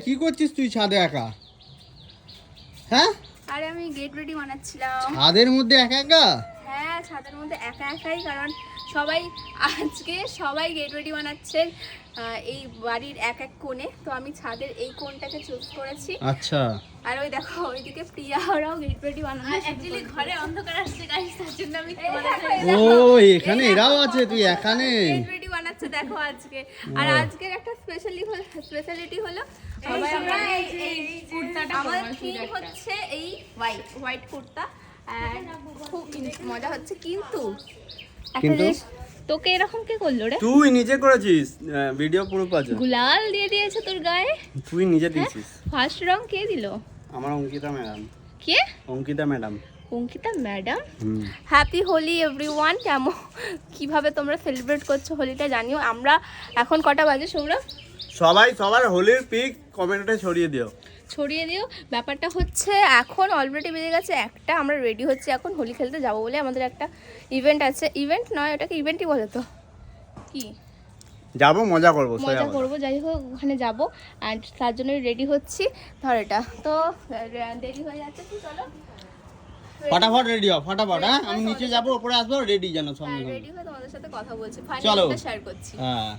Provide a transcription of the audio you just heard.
কি করছিস তুই ছাদে একা? হ্যাঁ, আরে আমি গেট রেডি বানাচ্ছিলাম। ছাদের মধ্যে একা একা? হ্যাঁ, ছাদের মধ্যে একা একাই, কারণ আজকে সবাই গেট রেডি বানাচ্ছেন এই বাড়ির এক এক কোণে। তো আমি ছাদের এই কোণটাকে চুজ করেছি। আচ্ছা, আর ওই দেখো ওইদিকে প্রিয়া ওরাও গেট রেডি বানানো। অ্যাকচুয়ালি ঘরে অন্ধকার আসছে গাইস, তার জন্য আমি ও এখানে এরাও আছে, তুই এখানে গেট রেডি বানাচ্ছে দেখো আজকে। আর আজকের একটা স্পেশালিটি হলো সবাই আমরা এই কুর্তাটা, আমাদের থিম হচ্ছে এই হোয়াইট কুর্তা। আর খুব মজা হচ্ছে, কিন্তু একটা জিনিস তোকে এরকম কে করলো রে? তুই নিজে করেছিস, ভিডিও পুরো পাচ্ছে। গুলাল দিয়ে দিয়েছে তোর গায়ে, তুই নিজে দিয়েছিস। ফার্স্ট রং কে দিল? আমার অঙ্কিতা ম্যাডাম। কে? Ankita madam. Ankita madam. Happy Holi everyone. কেমন কিভাবে তোমরা সেলিব্রেট করছো হোলিটা জানিও। আমরা এখন কটা বাজে সৌরভ? সবার হোলির পিক কমেন্টে ছড়িয়ে দিও। ব্যাপারটা হচ্ছে এখন অলরেডি বেজে গেছে একটা। আমরা রেডি হচ্ছি এখন হোলি খেলতে যাবো বলে। আমাদের একটা ইভেন্ট আছে, ইভেন্ট নয় ওটাকে ইভেন্টই বলে তো, কি যাবো, মজা করবো, যাই হোক ওখানে যাবো। আর তার জন্য রেডি হচ্ছি। ধর এটা তো দেরি হয়ে যাচ্ছে, তুই চলো ফটাফট রেডি হও, ফটাফট। হ্যাঁ, আমি নিচে যাবো, উপরে আসবো, রেডি যেন সঙ্গে রেডি হয়ে তোমাদের সাথে কথা বলছি, চলো ফাইনালি শেয়ার করছি। হ্যাঁ।